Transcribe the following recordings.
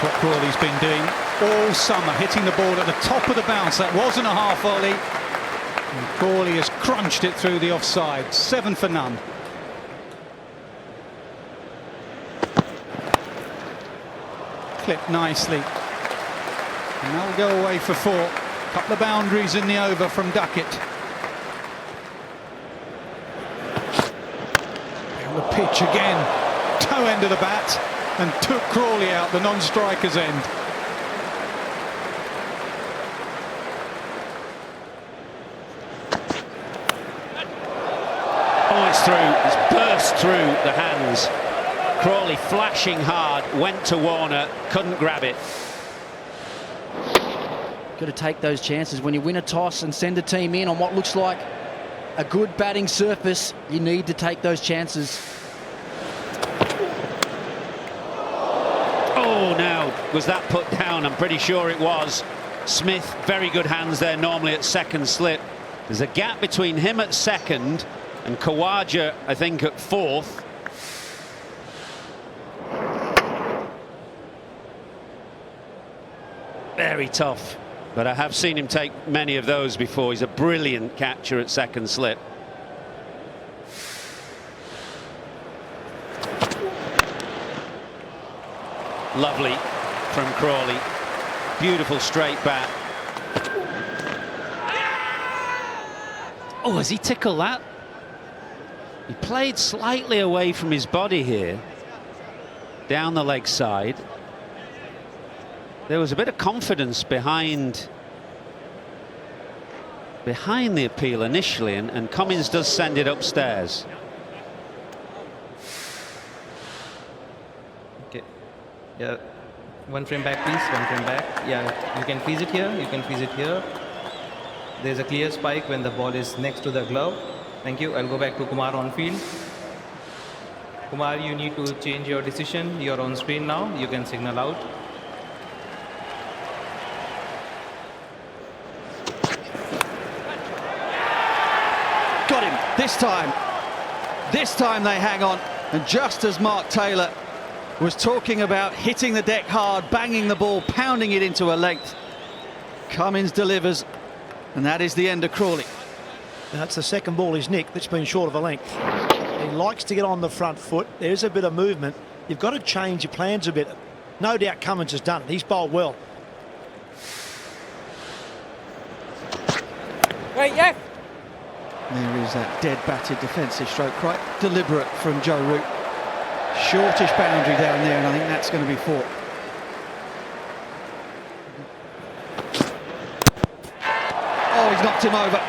That's what Crawley's been doing all summer, hitting the ball at the top of the bounce. That wasn't a half volley. And Crawley has crunched it through the offside. 7 for none. Clipped nicely. And that'll go away for 4. Couple of boundaries in the over from Duckett. Down the pitch again. Toe end of the bat. And took Crawley out, the non-striker's end. Oh, it's through. It's burst through the hands. Crawley flashing hard, went to Warner, couldn't grab it. Got to take those chances. When you win a toss and send a team in on what looks like a good batting surface, you need to take those chances. Oh, now, was that put down? I'm pretty sure it was. Smith, very good hands there normally at second slip. There's a gap between him at second and Khawaja, I think, at fourth. Very tough, but I have seen him take many of those before. He's a brilliant catcher at second slip. Lovely from Crawley. Beautiful straight bat. Oh, has he tickled that? He played slightly away from his body here. Down the leg side. There was a bit of confidence behind the appeal initially, and Cummins does send it upstairs. Okay. Yeah. One frame back, please. One frame back. Yeah, you can freeze it here. You can freeze it here. There's a clear spike when the ball is next to the glove. Thank you. I'll go back to Kumar on field. Kumar, you need to change your decision. You're on screen now. You can signal out. Got him this time. This time they hang on. And just as Mark Taylor was talking about hitting the deck hard, banging the ball, pounding it into a length, Cummins delivers, and that is the end of Crawley. That's the second ball he's nicked that's been short of a length. He likes to get on the front foot. There's a bit of movement. You've got to change your plans a bit. No doubt Cummins has done it. He's bowled well. Right, yeah. There is that dead batted defensive stroke, quite deliberate from Joe Root. Shortish boundary down there, and I think that's going to be 4. Oh, he's knocked him over.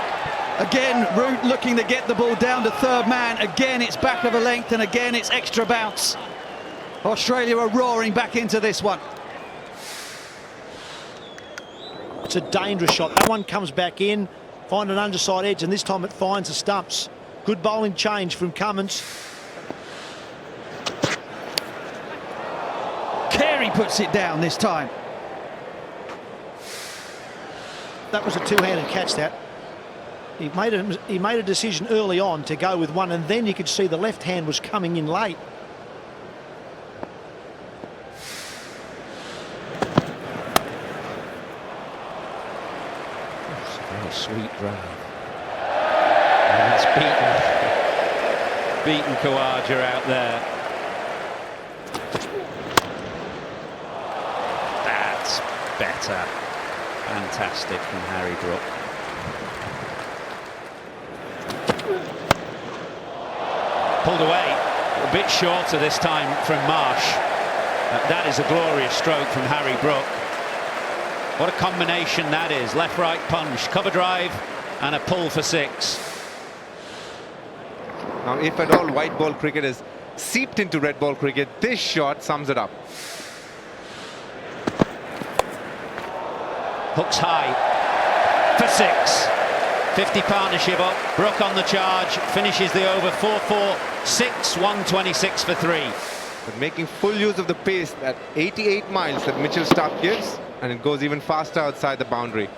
Again, Root looking to get the ball down to third man. Again, it's back of a length, and again, it's extra bounce. Australia are roaring back into this one. It's a dangerous shot. That one comes back in, find an underside edge, and this time it finds the stumps. Good bowling change from Cummins. Carey puts it down this time. That was a two-handed catch, that. He made a decision early on to go with one, and then you could see the left hand was coming in late. It's a very sweet drive. And it's beaten Khawaja out there. That's better. Fantastic from Harry Brook. Pulled away, a bit shorter this time from Marsh. That is a glorious stroke from Harry Brook. What a combination that is. Left-right punch, cover drive, and a pull for 6. Now, if at all white ball cricket is seeped into red ball cricket, this shot sums it up. Hooks high for 6. 50 partnership up. Brook on the charge, finishes the over 4-4, 6, 126 for 3. But making full use of the pace at 88 miles that Mitchell Starc gives, and it goes even faster outside the boundary.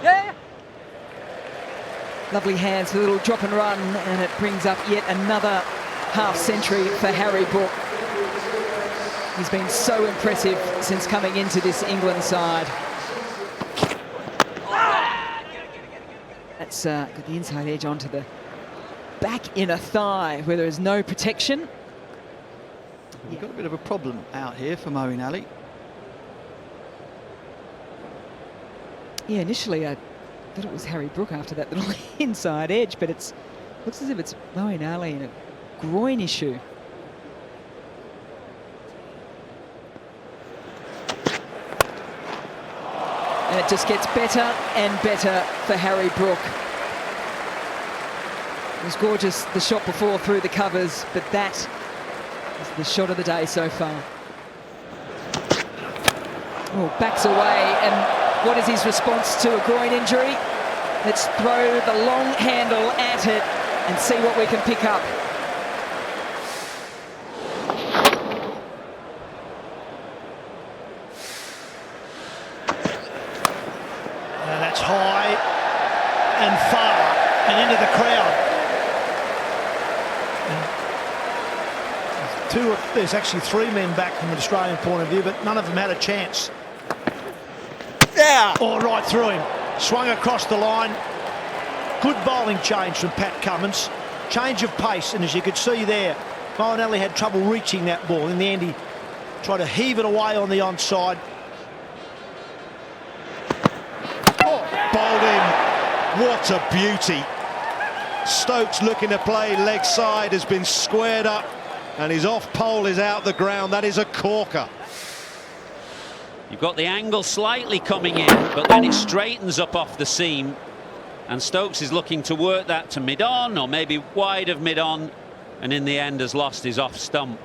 Yeah. Lovely hands, a little drop and run, and it brings up yet another half-century for Harry Brook. He's been so impressive since coming into this England side. That's got the inside edge onto the back inner thigh where there is no protection. We've got a bit of a problem out here for Moeen Ali. Yeah, initially I thought it was Harry Brook after that little inside edge, but it looks as if it's Moeen Ali and a groin issue. And it just gets better and better for Harry Brook. It was gorgeous the shot before through the covers, but that is the shot of the day so far. Oh, backs away, and what is his response to a groin injury? Let's throw the long handle at it and see what we can pick up. And that's high and far and into the crowd. There's actually 3 men back from an Australian point of view, but none of them had a chance. Yeah! Oh, right through him. Swung across the line. Good bowling change from Pat Cummins. Change of pace, and as you could see there, Moeen Ali had trouble reaching that ball. In the end, he tried to heave it away on the onside. Bowled him. What a beauty. Stokes looking to play leg side, has been squared up, and his off pole is out the ground. That is a corker. You've got the angle slightly coming in, but then it straightens up off the seam, and Stokes is looking to work that to mid-on or maybe wide of mid-on, and in the end has lost his off stump.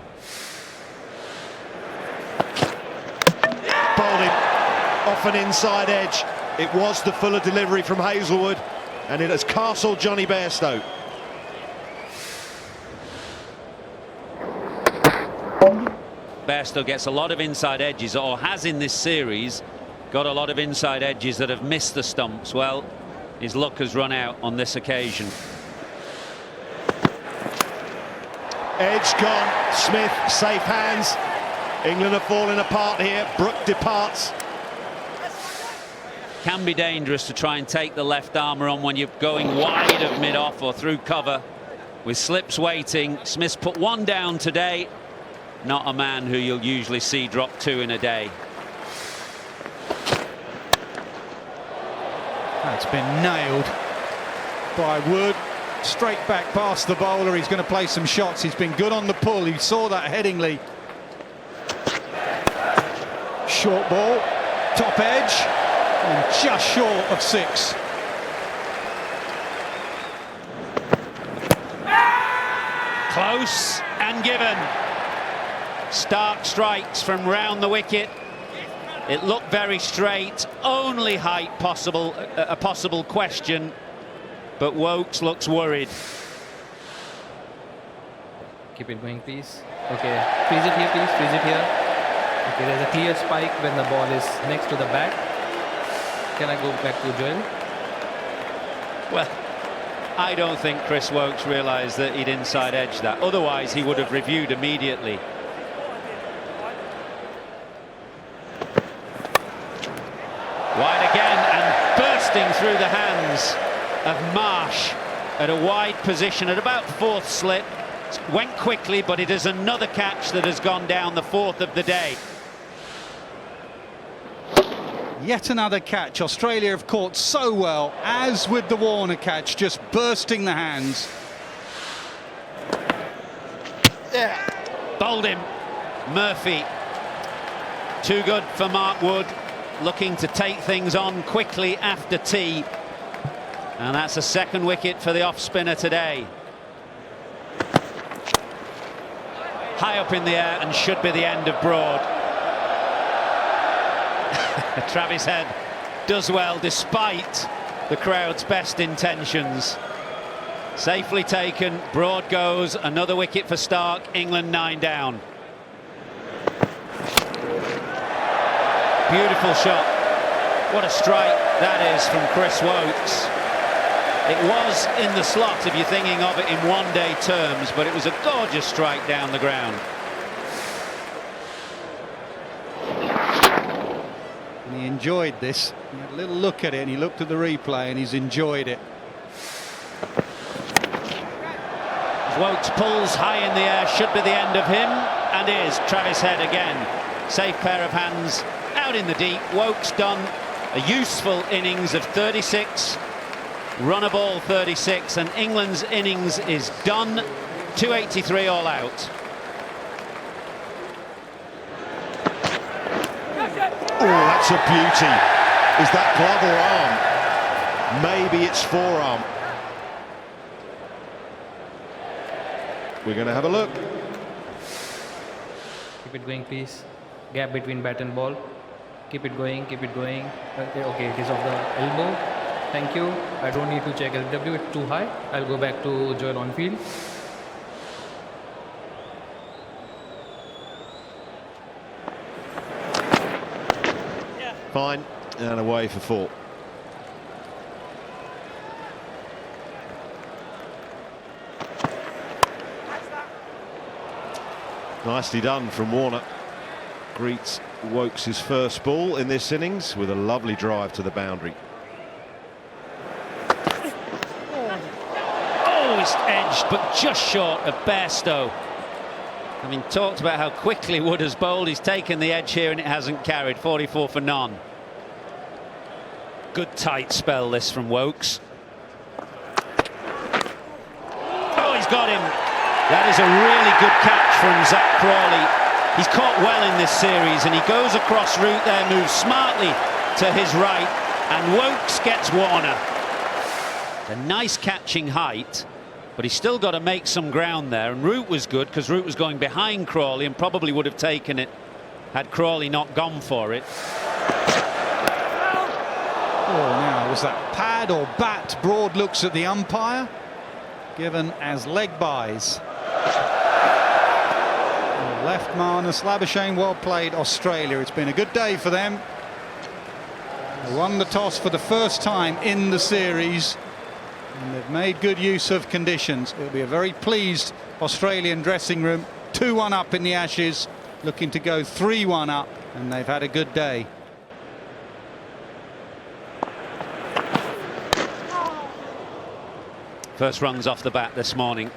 Bowled him off an inside edge. It was the fuller delivery from Hazelwood, and it has castled Johnny Bairstow. Bairstow gets a lot of inside edges, or has in this series got a lot of inside edges that have missed the stumps. Well, his luck has run out on this occasion. Edge gone. Smith, safe hands. England are falling apart here. Brook departs. Can be dangerous to try and take the left armour on when you're going wide of mid-off or through cover. With slips waiting, Smith's put 1 down today. Not a man who you'll usually see drop 2 in a day. That's been nailed by Wood. Straight back past the bowler. He's going to play some shots. He's been good on the pull. He saw that Headingley. Short ball, top edge, and just short of 6. Close and given. Stark strikes from round the wicket. It looked very straight. Only height possible, a possible question, but Woakes looks worried. Keep it going, please. Okay, freeze it here, please. Freeze it here. Okay, there's a clear spike when the ball is next to the bat. Can I go back to Joel? Well, I don't think Chris Woakes realised that he'd inside edged that. Otherwise, he would have reviewed immediately. Wide again, and bursting through the hands of Marsh at a wide position at about 4th slip. Went quickly, but it is another catch that has gone down, the 4th of the day. Yet another catch. Australia have caught so well, as with the Warner catch, just bursting the hands. Yeah. Bowled him. Murphy. Too good for Mark Wood. Looking to take things on quickly after tea. And that's a 2nd wicket for the off-spinner today. High up in the air, and should be the end of Broad. Travis Head does well despite the crowd's best intentions. Safely taken. Broad goes. Another wicket for Stark. England 9 down. Beautiful shot. What a strike that is from Chris Woakes. It was in the slot if you're thinking of it in one-day terms, but it was a gorgeous strike down the ground. And he enjoyed this. He had a little look at it and he looked at the replay and he's enjoyed it. Wokes pulls high in the air, should be the end of him, and is. Travis Head again. Safe pair of hands out in the deep. Wokes done a useful innings of 36. Run a ball 36, and England's innings is done. 283 all out. Oh, that's a beauty. Is that glove or arm? Maybe it's forearm. We're going to have a look. Keep it going, please. Gap between bat and ball. Keep it going, keep it going. Okay, it is off the elbow. Thank you. I don't need to check LW, it's too high. I'll go back to Joel on field. Fine, and away for 4. Nicely done from Warner. Greets Wokes' first ball in this innings with a lovely drive to the boundary. Oh, it's edged, but just short of Bairstow. I mean, talked about how quickly Wood has bowled. He's taken the edge here and it hasn't carried. 44 for none. Good tight spell this from Wokes. Oh, he's got him. That is a really good catch from Zach Crawley. He's caught well in this series and he goes across route there, moves smartly to his right, and Wokes gets Warner. A nice catching height, but he's still got to make some ground there, and Root was good because Root was going behind Crawley and probably would have taken it had Crawley not gone for it. Oh, now was that pad or bat? Broad looks at the umpire, given as leg byes. Left Marnus Labuschagne, well played Australia. It's been a good day for them. They won the toss for the first time in the series, and they've made good use of conditions. It'll be a very pleased Australian dressing room. 2-1 up in the Ashes, looking to go 3-1 up, and they've had a good day. First runs off the bat this morning.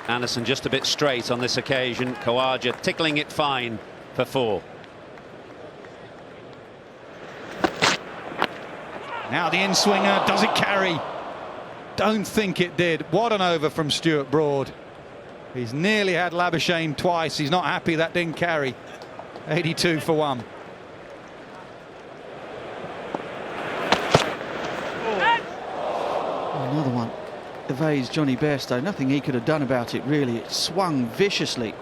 Anderson just a bit straight on this occasion. Khawaja tickling it fine for 4. Now the in-swinger, does it carry? Don't think it did. What an over from Stuart Broad. He's nearly had Labuschagne twice. He's not happy that didn't carry. 82 for 1. Another one. Evades Johnny Bairstow. Nothing he could have done about it, really. It swung viciously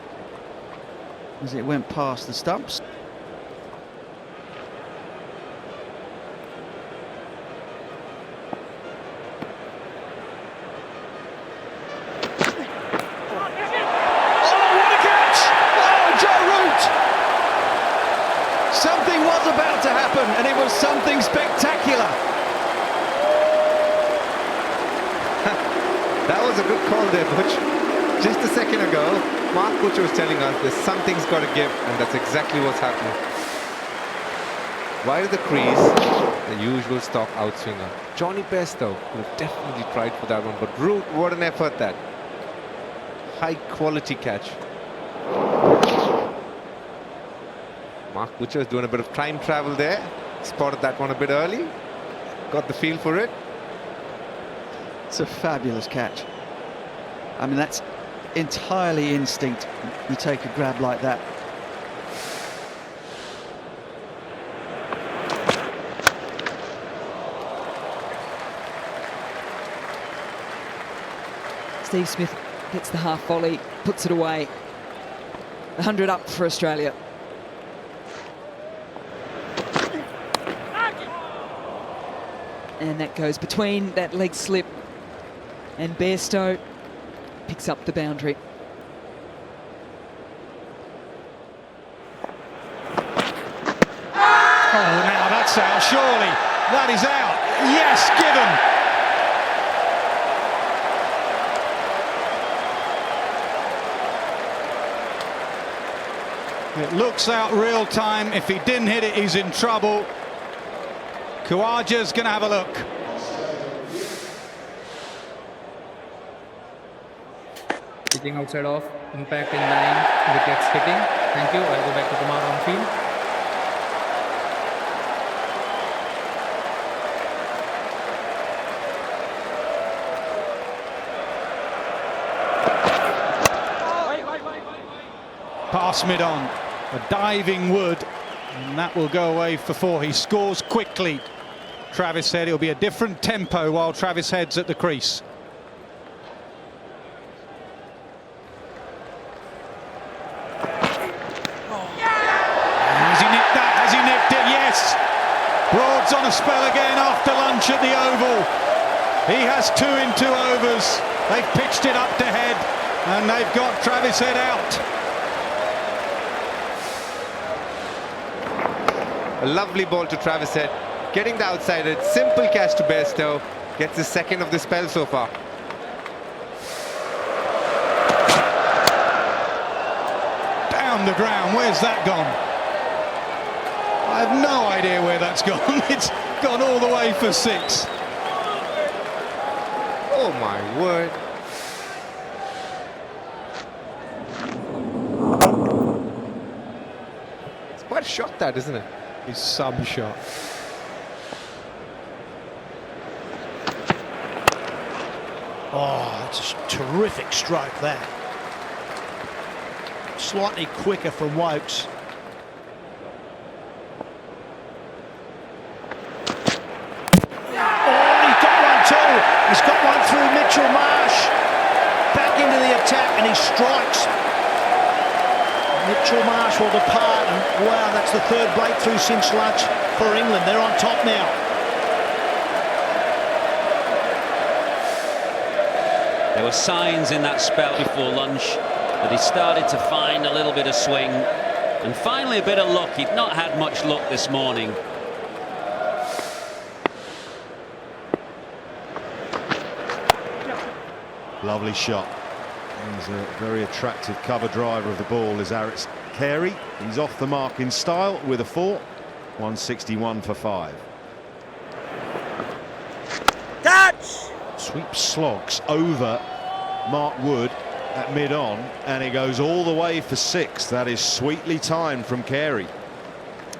as it went past the stumps. Something was about to happen, and it was something spectacular. That was a good call there, Butch. Just a second ago, Mark Butcher was telling us that something's got to give, and that's exactly what's happening. Wide of the crease, the usual stop outswinger. Johnny Bairstow would have definitely tried for that one, but Root, what an effort that. High quality catch. Mark Butcher is doing a bit of time travel there. Spotted that one a bit early. Got the feel for it. It's a fabulous catch. I mean, that's entirely instinct. You take a grab like that. Steve Smith gets the half volley, puts it away. 100 up for Australia. And that goes between that leg slip, and Bairstow picks up the boundary. Oh, now that's out, surely. That is out. Yes, given. It looks out real time. If he didn't hit it, he's in trouble. Khawaja's going to have a look. Hitting outside off, impact in line, wickets hitting. Thank you. I'll go back to Kumar on field. Pass mid-on, a diving Wood, and that will go away for 4. He scores quickly. Travis Head, it'll be a different tempo while Travis Head's at the crease. Has he nicked that? Has he nicked it? Yes! Broad's on a spell again after lunch at the Oval. He has 2 in 2 overs. They've pitched it up to Head, and they've got Travis Head out. A lovely ball to Travis Head, getting the outside edge, simple catch to Bairstow, gets his second of the spell so far. Down the ground, where's that gone? I have no idea where that's gone. It's gone all the way for 6. Oh my word. It's quite a shot, that, isn't it? His sub shot. Oh, it's a terrific stroke, that. Slightly quicker from Wokes. Oh, he's got one too. He's got one through Mitchell Marsh. Back into the attack, and he strikes. Mitchell Marsh will depart, and wow, that's the 3rd breakthrough since lunch for England. They're on top now. There were signs in that spell before lunch that he started to find a little bit of swing, and finally a bit of luck. He'd not had much luck this morning. Lovely shot. He's a very attractive cover driver of the ball is Alex Carey. He's off the mark in style with a 4. 161 for 5. Touch! Sweep slogs over Mark Wood at mid-on, and he goes all the way for 6. That is sweetly timed from Carey.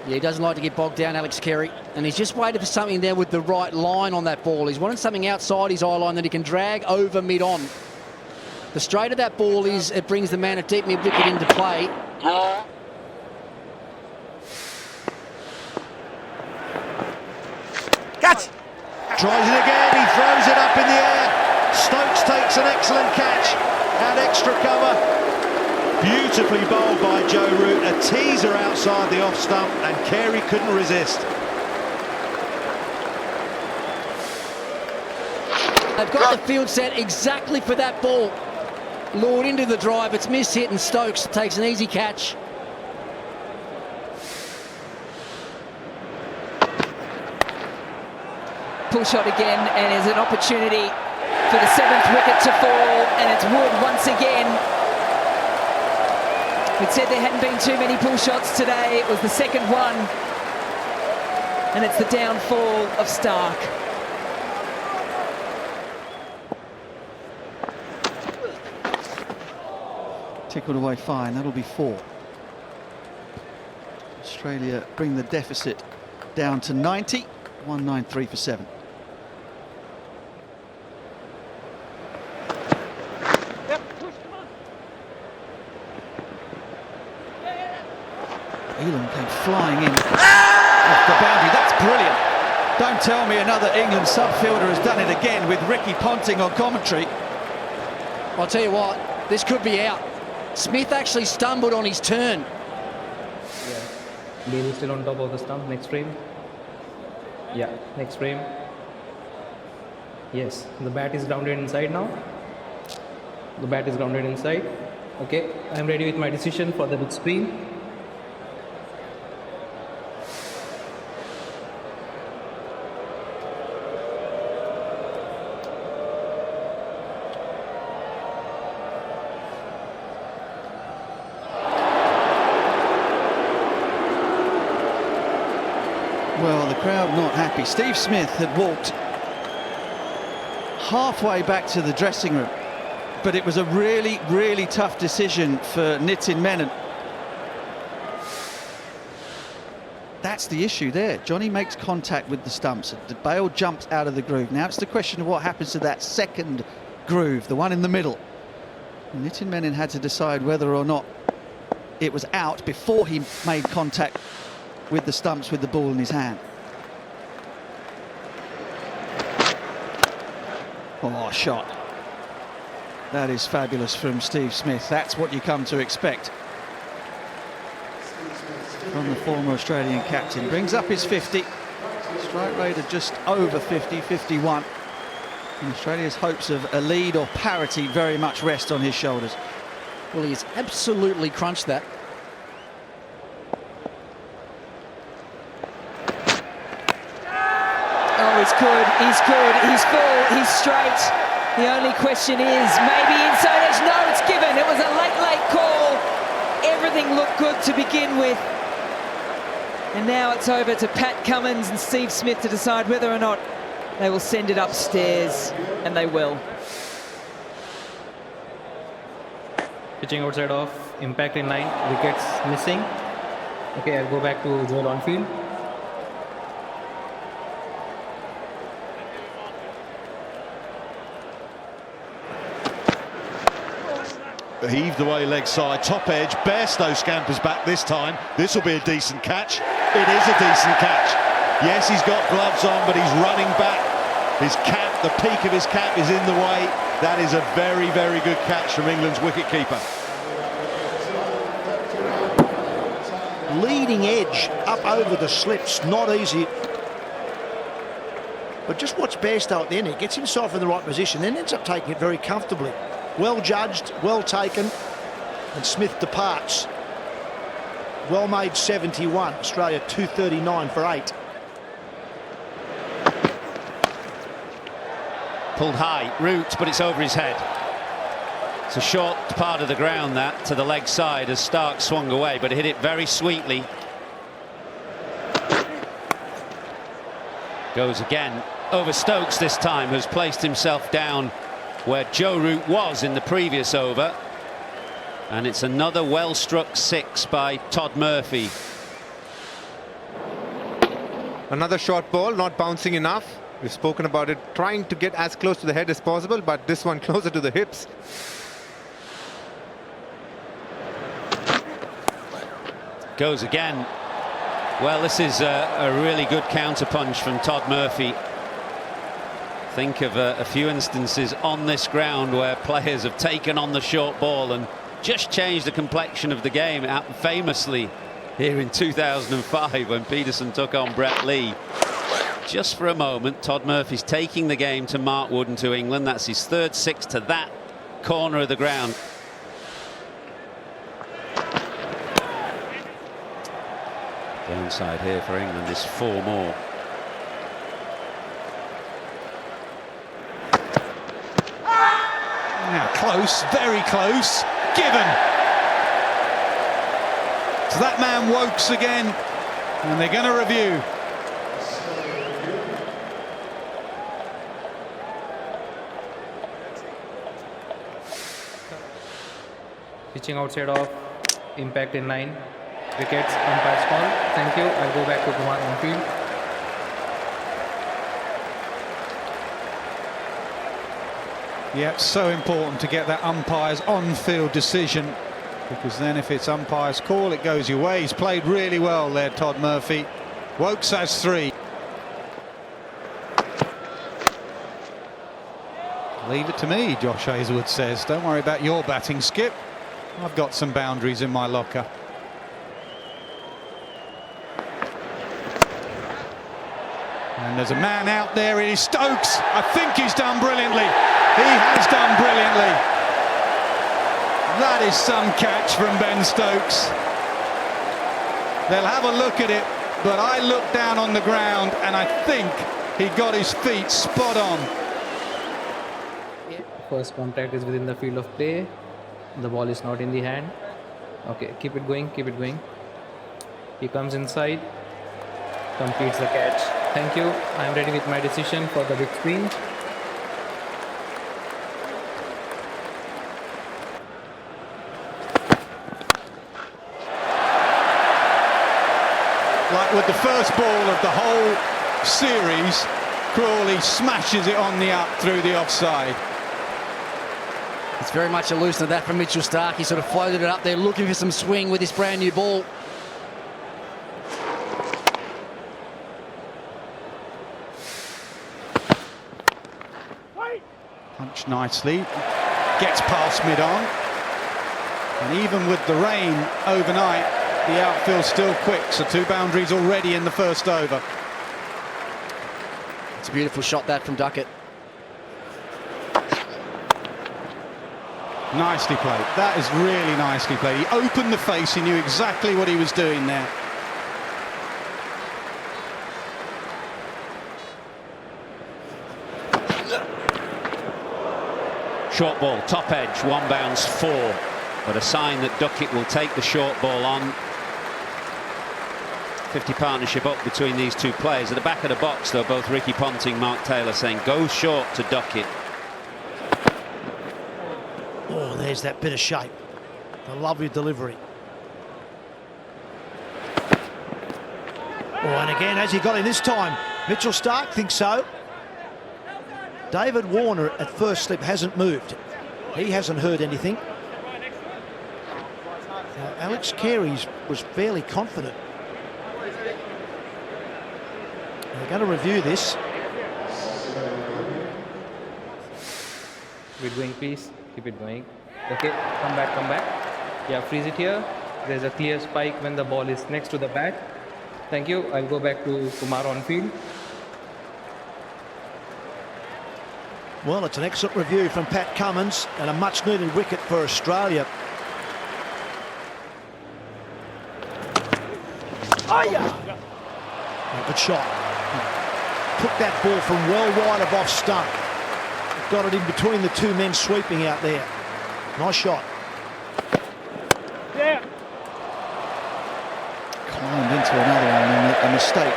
Yeah, he doesn't like to get bogged down, Alex Carey, and he's just waited for something there with the right line on that ball. He's wanted something outside his eye line that he can drag over mid-on. The straighter that ball is, it brings the man at deep mid-wicket into play. Catch! Tries it again, he throws it up in the air. Stokes takes an excellent catch and extra cover. Beautifully bowled by Joe Root. A teaser outside the off stump, and Carey couldn't resist. They've got the field set exactly for that ball. Lured into the drive, it's missed hit, and Stokes takes an easy catch. Pull shot again, and there's an opportunity for the 7th wicket to fall, and it's Wood once again. We'd said there hadn't been too many pull shots today. It was the 2nd one, and it's the downfall of Stark. Tickled away fine, that'll be 4. Australia bring the deficit down to 90, 193 for 7. Elam came flying in off the boundary. That's brilliant. Don't tell me another England subfielder has done it again with Ricky Ponting on commentary. I'll tell you what, this could be out. Smith actually stumbled on his turn. Yeah. Lane is still on top of the stump. Next frame. Yeah, next frame. Yes, the bat is grounded inside now. The bat is grounded inside. Okay, I'm ready with my decision for the big screen. crowd not happy. Steve Smith had walked halfway back to the dressing room, but it was a really, really tough decision for Nitin Menon. That's the issue there. Johnny makes contact with the stumps. The Bale jumps out of the groove. Now it's the question of what happens to that second groove, the one in the middle. And Nitin Menon had to decide whether or not it was out before he made contact with the stumps with the ball in his hand. Oh, shot. That is fabulous from Steve Smith. That's what you come to expect from the former Australian captain. Brings up his 50. Strike rate of just over 50, 51. And Australia's hopes of a lead or parity very much rest on his shoulders. Well, he's absolutely crunched that. Oh, he's good, he's full, he's straight. The only question is, maybe inside edge. No, it's given. It was a late call. Everything looked good to begin with. And now it's over to Pat Cummins and Steve Smith to decide whether or not they will send it upstairs, and they will. Pitching outside off, impact in line, wickets missing. Okay, I'll go back to Joel on field. Heaved away leg side, top edge. Bairstow scampers back this time. This will be a decent catch. It is a decent catch. Yes, he's got gloves on, but he's running back. His cap, the peak of his cap is in the way. That is a very, very good catch from England's wicketkeeper. Leading edge up over the slips, not easy. But just watch Bairstow at the end. He gets himself in the right position, then ends up taking it very comfortably. Well judged, well taken, and Smith departs. Well made 71, Australia 239 for 8. Pulled high, root, but it's over his head. It's a short part of the ground that to the leg side as Stark swung away, but hit it very sweetly. Goes again over Stokes this time, who's placed himself down where Joe Root was in the previous over. And it's another well-struck 6 by Todd Murphy. Another short ball, not bouncing enough. We've spoken about it, trying to get as close to the head as possible, but this one closer to the hips. Goes again. Well, this is a really good counter-punch from Todd Murphy. Think of a few instances on this ground where players have taken on the short ball and just changed the complexion of the game. It happened famously here in 2005 when Peterson took on Brett Lee. Just for a moment, Todd Murphy's taking the game to Mark Wood and to England. That's his third 6 to that corner of the ground. Downside here for England is 4 more. Now close, very close, given. So that man Wokes again, and they're going to review. Pitching outside off, impact in line, wickets, umpire's call. Thank you. I'll go back to Kumar on field. Yeah, it's so important to get that umpire's on-field decision, because then if it's umpire's call, it goes your way. He's played really well there, Todd Murphy. Wokes has 3. Leave it to me, Josh Hazlewood says. Don't worry about your batting, Skip. I've got some boundaries in my locker. And there's a man out there. It is Stokes. I think he's done brilliantly. He has done brilliantly. That is some catch from Ben Stokes. They'll have a look at it, but I looked down on the ground and I think he got his feet spot on. First contact is within the field of play. The ball is not in the hand. Okay, keep it going, keep it going. He comes inside. Completes the catch. Thank you. I am ready with my decision for the big screen. Like with the first ball of the whole series, Crawley smashes it on the up through the offside. It's very much a loosen of that from Mitchell Starc. He sort of floated it up there looking for some swing with this brand new ball. Punched nicely, gets past mid-on. And even with the rain overnight, the outfield's still quick, so 2 boundaries already in the first over. It's a beautiful shot that from Duckett. Nicely played. That is really nicely played. He opened the face, he knew exactly what he was doing there. Short ball, top edge, 1 bounce, 4. But a sign that Duckett will take the short ball on. 50 partnership up between these two players. At the back of the box, though, both Ricky Ponting, Mark Taylor saying go short to Duckett. Oh, there's that bit of shape. A lovely delivery. Oh, and again, has he got him this time? Mitchell Starc thinks so. David Warner at first slip hasn't moved. He hasn't heard anything. Now, Alex Carey was fairly confident. They're going to review this. Keep it going, please. Keep it going. Okay, come back, come back. Yeah, freeze it here. There's a clear spike when the ball is next to the bat. Thank you. I'll go back to Kumar on field. Well, it's an excellent review from Pat Cummins and a much-needed wicket for Australia. Oh, yeah! Good shot. Took that ball from well wide of off stump. Got it in between the 2 men sweeping out there. Nice shot. Yeah. Climbed into another one, and a mistake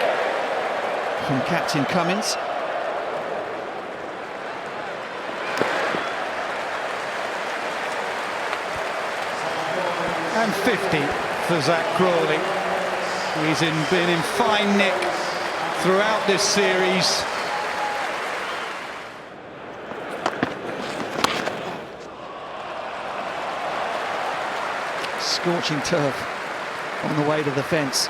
from Captain Cummins. And 50 for Zach Crawley. He's been in fine nick throughout this series. Scorching turf on the way to the fence.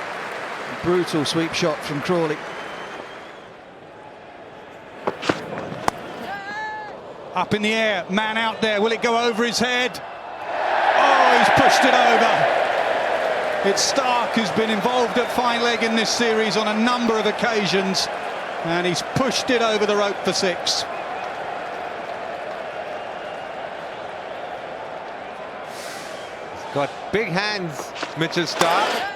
Brutal sweep shot from Crawley. Up in the air, man out there. Will it go over his head? Oh, he's pushed it over. It's Starc who's been involved at fine leg in this series on a number of occasions, and he's pushed it over the rope for 6. Got big hands, Mitchell Starc.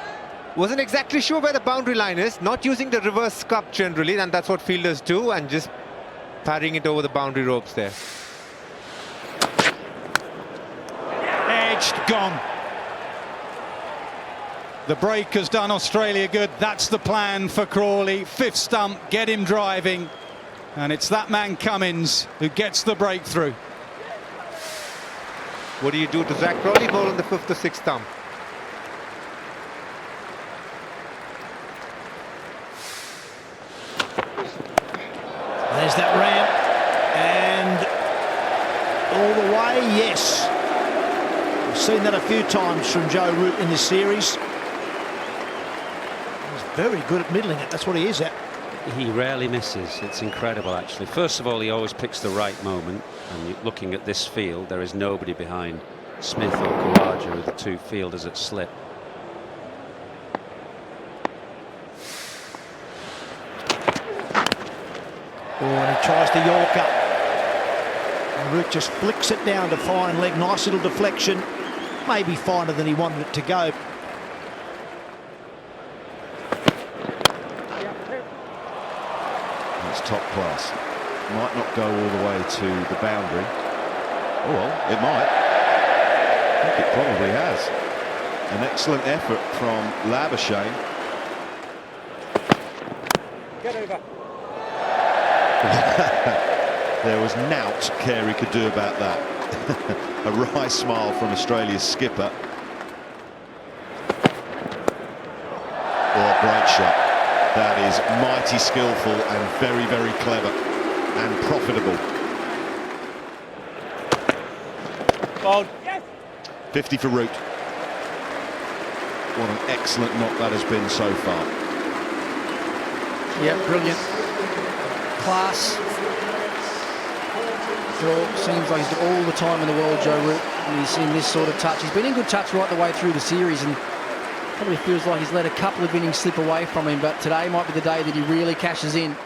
Wasn't exactly sure where the boundary line is. Not using the reverse cup generally, and that's what fielders do, and just parrying it over the boundary ropes there. Edged, gone. The break has done Australia good. That's the plan for Crawley. 5th stump, get him driving. And it's that man Cummins who gets the breakthrough. What do you do to Zach Crawley? Ball on the 5th or 6th stump. There's that ramp. And all the way, yes. We've seen that a few times from Joe Root in this series. He's very good at middling it. That's what he is at. He rarely misses. It's incredible, actually. First of all, he always picks the right moment. And looking at this field, there is nobody behind Smith or Khawaja, with the 2 fielders at slip. Oh, and he tries the Yorker. And Root just flicks it down to fine leg. Nice little deflection. Maybe finer than he wanted it to go. That's top class. Might not go all the way to the boundary. Oh well, it might. I think it probably has. An excellent effort from Labuschagne. There was nought Carey could do about that. A wry smile from Australia's skipper. Oh, great shot. That is mighty skillful and very, very clever and profitable. 50 for Root. What an excellent knock that has been so far. Yeah, brilliant. Class. It all seems like he's got all the time in the world, Joe Root, and he's in this sort of touch. He's been in good touch right the way through the series, and probably feels like he's let a couple of innings slip away from him, but today might be the day that he really cashes in.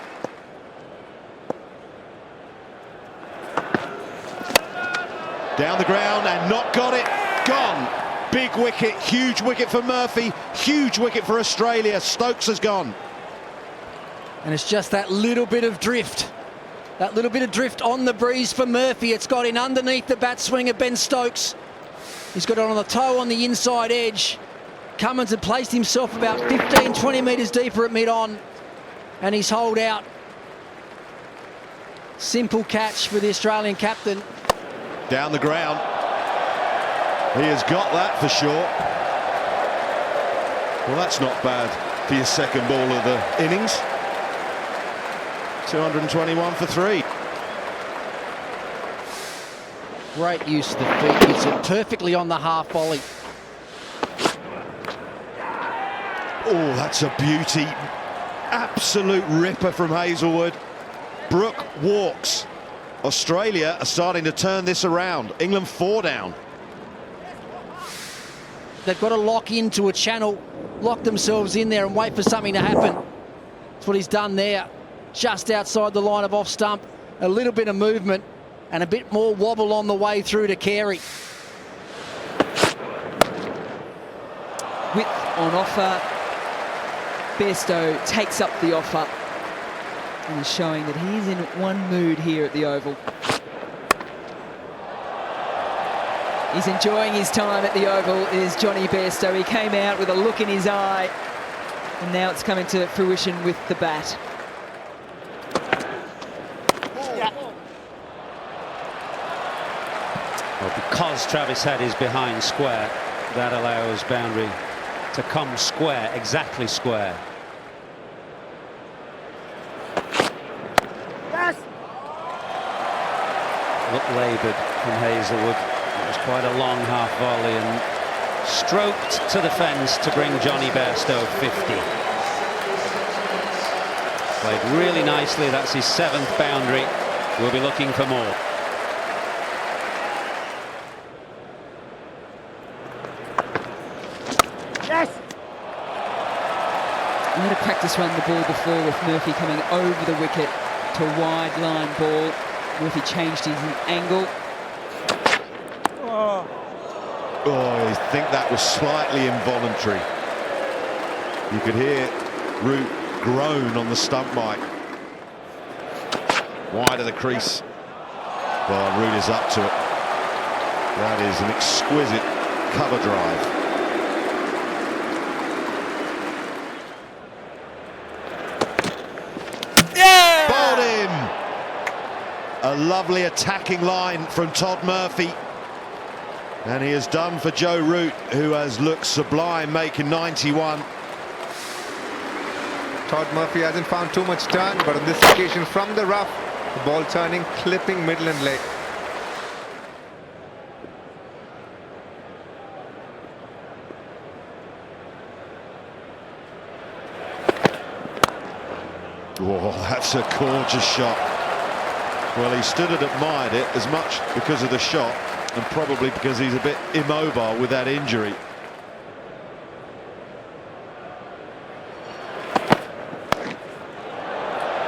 Down the ground and not got it. Gone. Big wicket, huge wicket for Murphy, huge wicket for Australia. Stokes has gone. And it's just that little bit of drift. That little bit of drift on the breeze for Murphy. It's got in underneath the bat swing of Ben Stokes. He's got it on the toe on the inside edge. Cummins had placed himself about 15, 20 metres deeper at mid-on, and he's holed out. Simple catch for the Australian captain. Down the ground. He has got that for sure. Well, that's not bad for your second ball of the innings. 221 for 3. Great use of the feet. Hits it perfectly on the half volley. Oh, that's a beauty. Absolute ripper from Hazelwood. Brook walks. Australia are starting to turn this around. England 4 down. They've got to lock into a channel, lock themselves in there and wait for something to happen. That's what he's done there. Just outside the line of off stump. A little bit of movement and a bit more wobble on the way through to Carey. Width on offer. Bairstow takes up the offer and is showing that he's in one mood here at the Oval. He's enjoying his time at the Oval, is Johnny Bairstow. He came out with a look in his eye, and now it's coming to fruition with the bat. Well, because Travis Head is behind square, that allows boundary to come square, exactly square. Look laboured from Hazelwood. It was quite a long half volley and stroked to the fence to bring Johnny Bairstow 50. Played really nicely. That's his 7th boundary. We'll be looking for more. We had a practice run the ball before with Murphy coming over the wicket to a wide line ball. Murphy changed his angle. Oh, I think that was slightly involuntary. You could hear Root groan on the stump mic. Wide of the crease. Well, Root is up to it. That is an exquisite cover drive. Bowled him! A lovely attacking line from Todd Murphy. And he has done for Joe Root, who has looked sublime, making 91. Todd Murphy hasn't found too much turn, but on this occasion from the rough, the ball turning, clipping middle and leg. Oh, that's a gorgeous shot. Well, he stood and admired it as much because of the shot and probably because he's a bit immobile with that injury.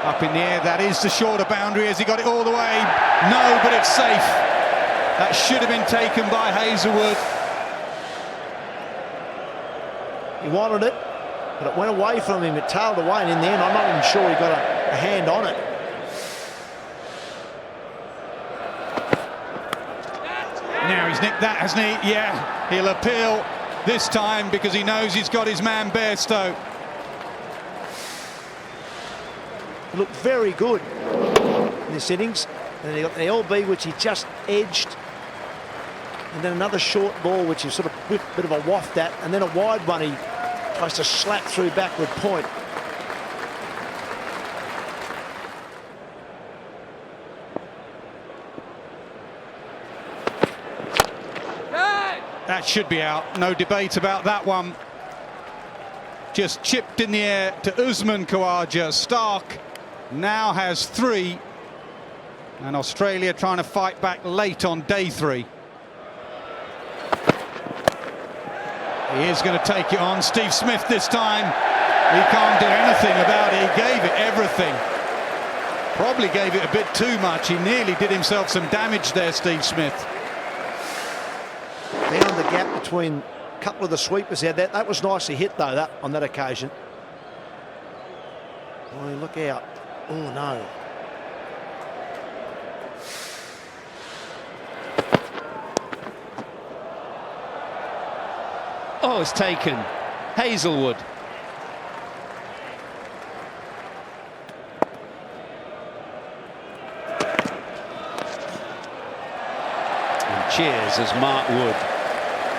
Up in the air, that is the shorter boundary. Has he got it all the way? No, but it's safe. That should have been taken by Hazelwood. He wanted it, but it went away from him. It tailed away, and in the end, I'm not even sure he got a hand on it. Now he's nicked that, hasn't he? Yeah, he'll appeal this time because he knows he's got his man Bairstow. He looked very good in this innings. And then he got the LB, which he just edged. And then another short ball, which he sort of whipped a bit of a waft at. And then a wide one, he tries to slap through backward point. That should be out, no debate about that one. Just chipped in the air to Usman Khawaja. Stark now has 3, and Australia trying to fight back late on day 3. He is going to take it on. Steve Smith this time. He can't do anything about it. He gave it everything. Probably gave it a bit too much. He nearly did himself some damage there, Steve Smith. Found the gap between a couple of the sweepers there. That was nicely hit, though, that on that occasion. Oh, look out. Oh, no. Oh, it's taken. Hazelwood. And cheers as Mark Wood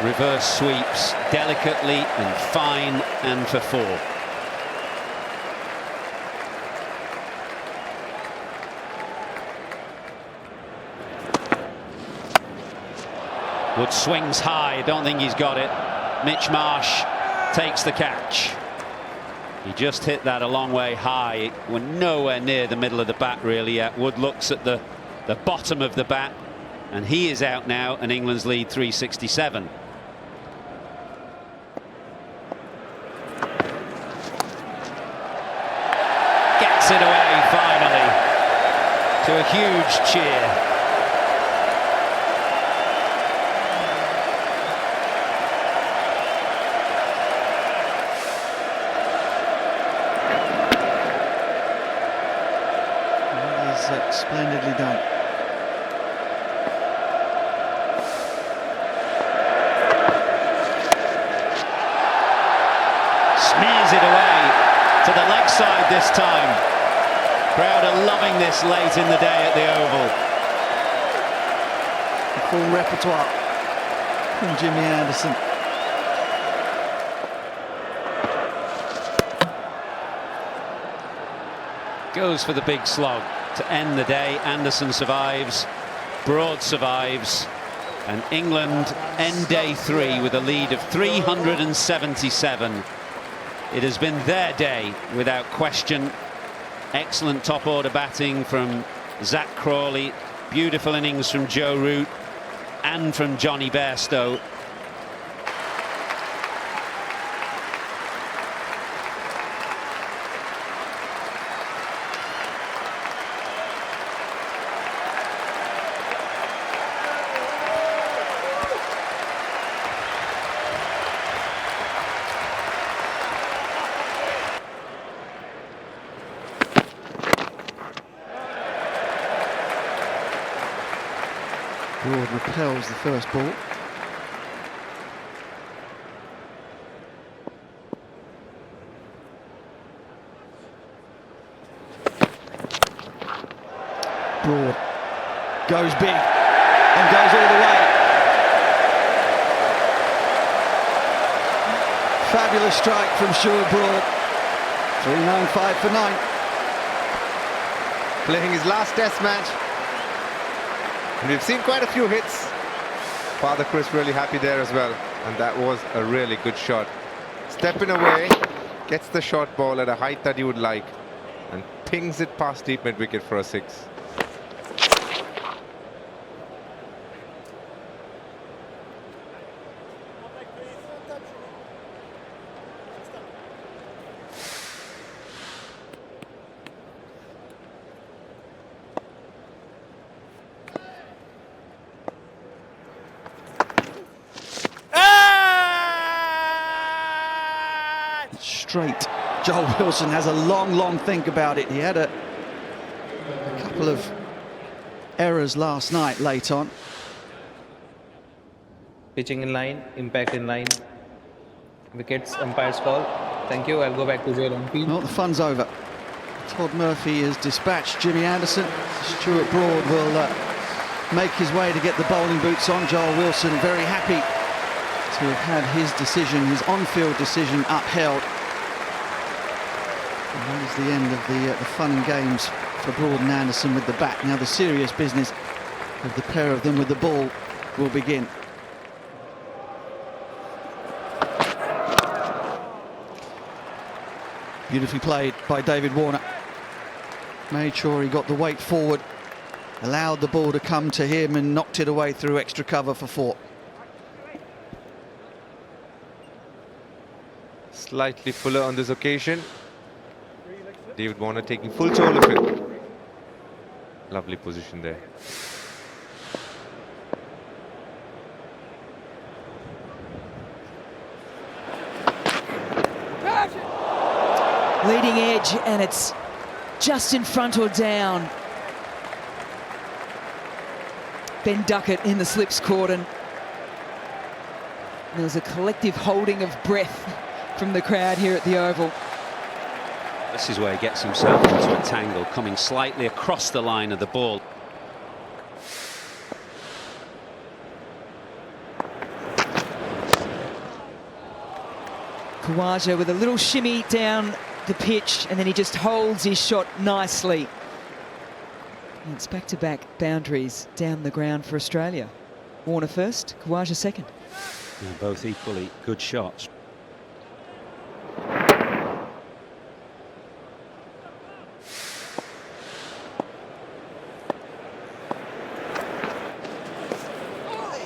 reverse sweeps delicately and fine and for 4. Wood swings high. I don't think he's got it. Mitch Marsh takes the catch. He just hit that a long way high. We're nowhere near the middle of the bat really yet. Wood looks at the bottom of the bat, and he is out now, and England's lead 367. Gets it away finally to a huge cheer. Splendidly done. Smears it away to the leg side this time. Crowd are loving this late in the day at the Oval. The full repertoire from Jimmy Anderson. Goes for the big slog to end the day. Anderson survives, Broad survives, and England end day 3 with a lead of 377. It has been their day without question. Excellent top order batting from Zach Crawley, beautiful innings from Joe Root and from Johnny Bairstow. Broad repels the first ball. Broad goes big and goes all the way. Fabulous strike from Stuart Broad. 395 for 9. Playing his last test match. And we've seen quite a few hits. Father Chris really happy there as well. And that was a really good shot. Stepping away, gets the short ball at a height that you would like, and pings it past deep mid-wicket for a 6. Straight. Joel Wilson has a long think about it. He had a couple of errors last night late on. Pitching in line, impact in line. Wickets, umpire's call. Thank you. I'll go back to Joel on field. Well, the fun's over. Todd Murphy has dispatched Jimmy Anderson. Stuart Broad will make his way to get the bowling boots on. Joel Wilson very happy to have had his decision, his on-field decision, upheld. And that is the end of the fun and games for Broad and Anderson with the bat. Now the serious business of the pair of them with the ball will begin. Beautifully played by David Warner. Made sure he got the weight forward, allowed the ball to come to him and knocked it away through extra cover for 4. Slightly fuller on this occasion. David Warner taking full control of it. Lovely position there. Leading edge, and it's just in front or down. Ben Duckett in the slips cordon. There was a collective holding of breath from the crowd here at the Oval. This is where he gets himself into a tangle, coming slightly across the line of the ball. Khawaja with a little shimmy down the pitch, and then he just holds his shot nicely. And it's back-to-back boundaries down the ground for Australia. Warner first, Khawaja second. Yeah, both equally good shots.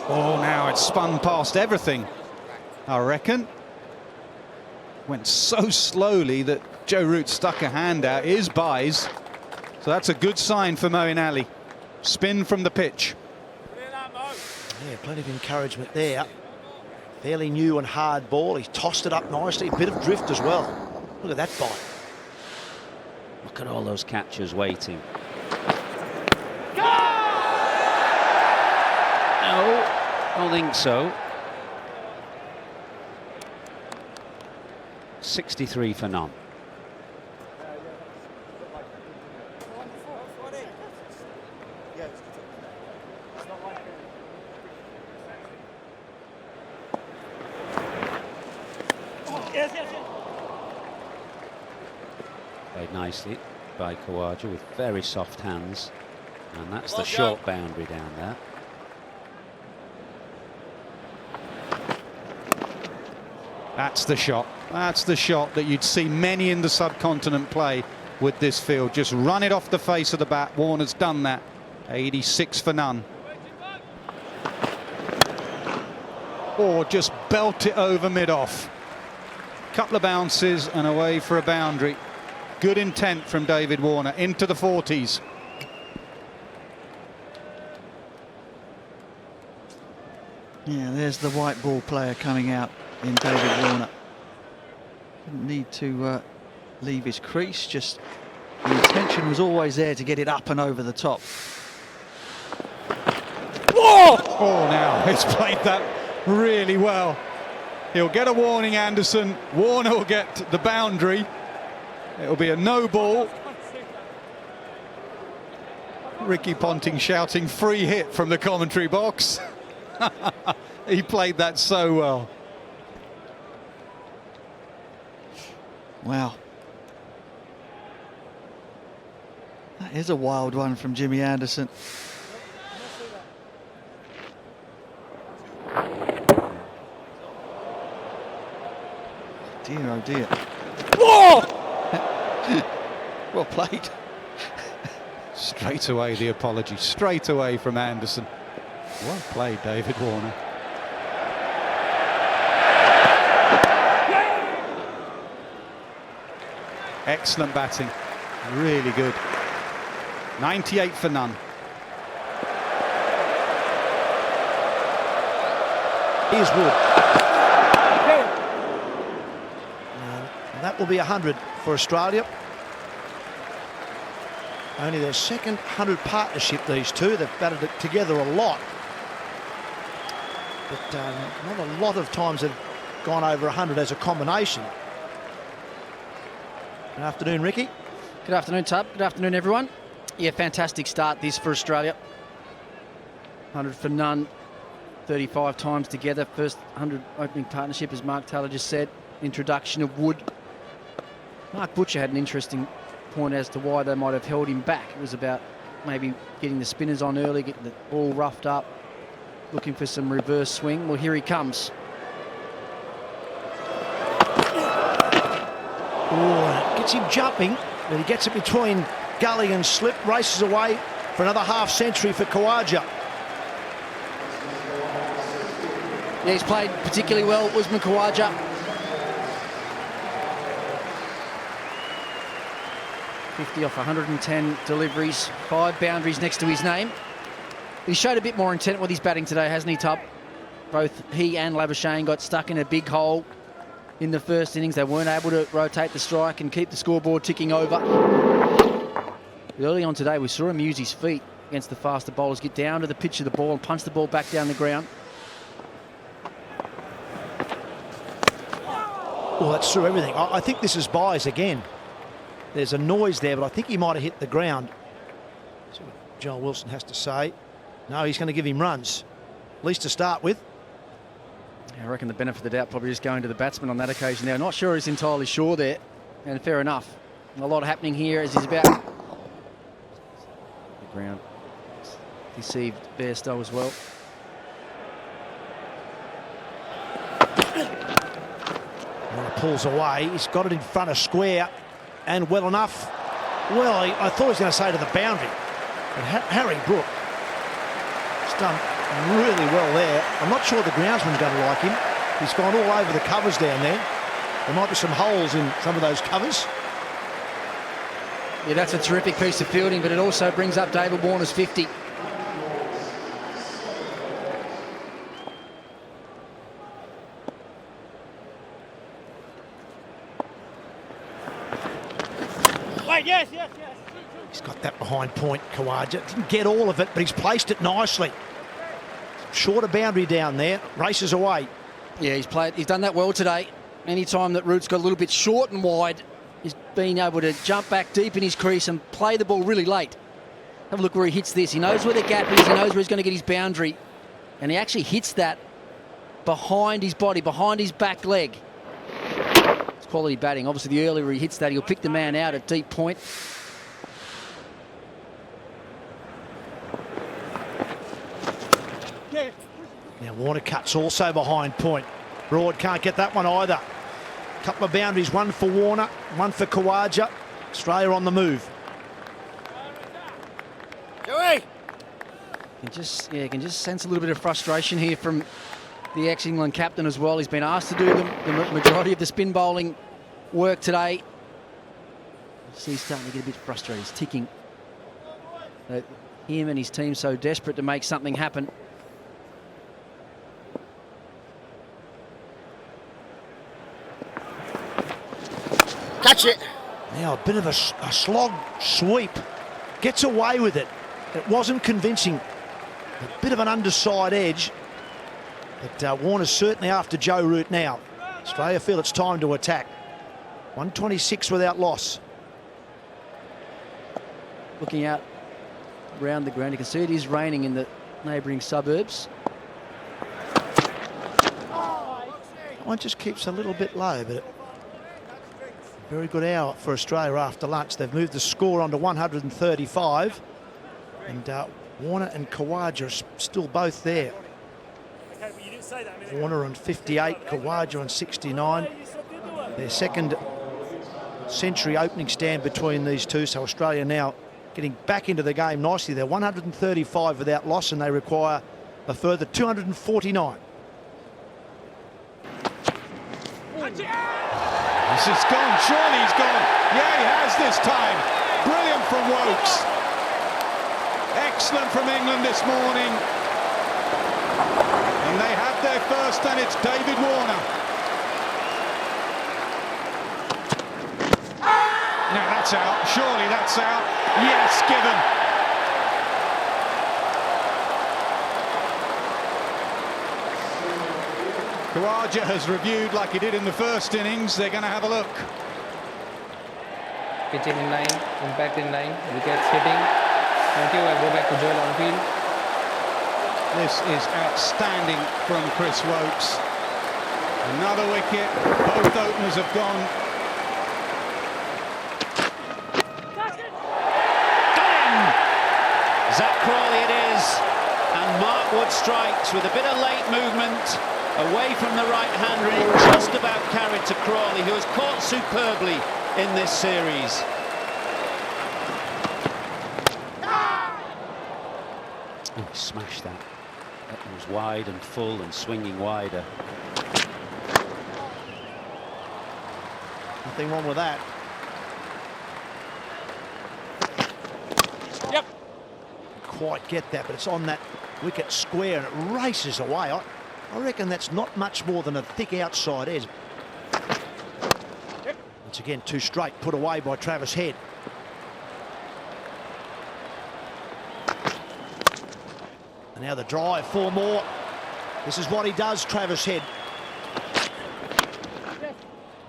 Oh, now it's spun past everything, I reckon. Went so slowly that Joe Root stuck a hand out. His buys. So that's a good sign for Moeen Ali. Spin from the pitch. Yeah, plenty of encouragement there. Fairly new and hard ball. He's tossed it up nicely. A bit of drift as well. Look at that bite. Look at all those catchers waiting. No, I don't think so. 63 for none. Played nicely by Khawaja with very soft hands, and that's the short boundary down there. That's the shot. That's the shot that you'd see many in the subcontinent play with this field. Just run it off the face of the bat. Warner's done that. 86 for none. Or just belt it over mid-off. Couple of bounces and away for a boundary. Good intent from David Warner into the 40s. Yeah, there's the white ball player coming out in David Warner. Didn't need to leave his crease, just the intention was always there to get it up and over the top. Whoa! Oh, now he's played that really well. He'll get a warning, Anderson. Warner will get the boundary. It'll be a no ball. Ricky Ponting shouting free hit from the commentary box. He played that so well. Wow. That is a wild one from Jimmy Anderson. Dear, oh dear. Whoa! Well played. Straight away the apology, straight away from Anderson. Well played, David Warner. Excellent batting, really good. 98 for none. Here's Wood. And that will be 100 for Australia. Only their second 100 partnership, these two. They've batted it together a lot. But not a lot of times they've gone over 100 as a combination. Good afternoon, Ricky. Good afternoon, Tub. Good afternoon, everyone. Yeah, fantastic start this for Australia. 100 for none, 35 times together. First 100 opening partnership, as Mark Taylor just said. Introduction of Wood. Mark Butcher had an interesting point as to why they might have held him back. It was about maybe getting the spinners on early, getting the ball roughed up, looking for some reverse swing. Well, here he comes. Oh, it gets him jumping, but he gets it between gully and slip, races away for another half century for Khawaja. Yeah, he's played particularly well, Usman Khawaja. .50 off 110 deliveries, 5 boundaries next to his name. He showed a bit more intent with his batting today, hasn't he, Tub? Both he and Labuschagne got stuck in a big hole in the first innings. They weren't able to rotate the strike and keep the scoreboard ticking over. Early on today, we saw him use his feet against the faster bowlers, get down to the pitch of the ball and punch the ball back down the ground. Oh, that's through everything. I think this is buys again. There's a noise there, but I think he might have hit the ground. See what Joel Wilson has to say. No, he's going to give him runs, at least to start with. I reckon the benefit of the doubt probably just going to the batsman on that occasion there. Not sure he's entirely sure there, and fair enough. A lot happening here as he's about the ground. Deceived Bairstow as well. Well, pulls away. He's got it in front of square and well enough. Well, I thought he was going to say to the boundary. But Harry Brook has done really well there. I'm not sure the groundsman's going to like him. He's gone all over the covers down there. There might be some holes in some of those covers. Yeah, that's a terrific piece of fielding, but it also brings up David Warner's 50. He's got that behind point, Khawaja. Didn't get all of it, but he's placed it nicely. Shorter boundary down there, races away. Yeah, he's done that well today. Anytime that Root's got a little bit short and wide, he's been able to jump back deep in his crease and play the ball really late. Have a look where he hits this. He knows where the gap is. He knows where he's going to get his boundary. And he actually hits that behind his body, behind his back leg. It's quality batting. Obviously, the earlier he hits that, he'll pick the man out at deep point. Now Warner cuts also behind point. Broad can't get that one either. Couple of boundaries, one for Warner, one for Khawaja. Australia on the move. You can just sense a little bit of frustration here from the ex-England captain as well. He's been asked to do the majority of the spin bowling work today. See, he's starting to get a bit frustrated. He's ticking. Him and his team so desperate to make something happen. Catch it. Now a bit of a slog sweep. Gets away with it. It wasn't convincing. A bit of an underside edge. But Warner's certainly after Joe Root now. Australia feel it's time to attack. 126 without loss. Looking out around the ground, you can see it is raining in the neighbouring suburbs. That one just keeps a little bit low, but very good hour for Australia after lunch. They've moved the score on to 135. And Warner and Khawaja are still both there. Warner on 58, Khawaja on 69. Their second century opening stand between these two. So Australia now getting back into the game nicely. They're 135 without loss and they require a further 249. This is gone. Surely he's gone. Yeah, he has this time. Brilliant from Wokes. Excellent from England this morning. And they have their first, and it's David Warner. Now that's out. Surely that's out. Yes, given. Khawaja has reviewed like he did in the first innings. They're going to have a look. Pitching in line, impact in line, wickets hitting. Thank you. I'll go back to Joel on field. This is outstanding from Chris Wokes. Another wicket. Both openers have gone. Got him! Zach Crawley it is. And Mark Wood strikes with a bit of late movement away from the right-hander, and it just about carried to Crawley, who has caught superbly in this series. Oh, he smashed that. That was wide and full and swinging wider. Nothing wrong with that. Yep. Quite get that, but it's on that wicket square and it races away. I reckon that's not much more than a thick outside edge. Once again, too straight, put away by Travis Head. And now the drive, 4 more. This is what he does, Travis Head.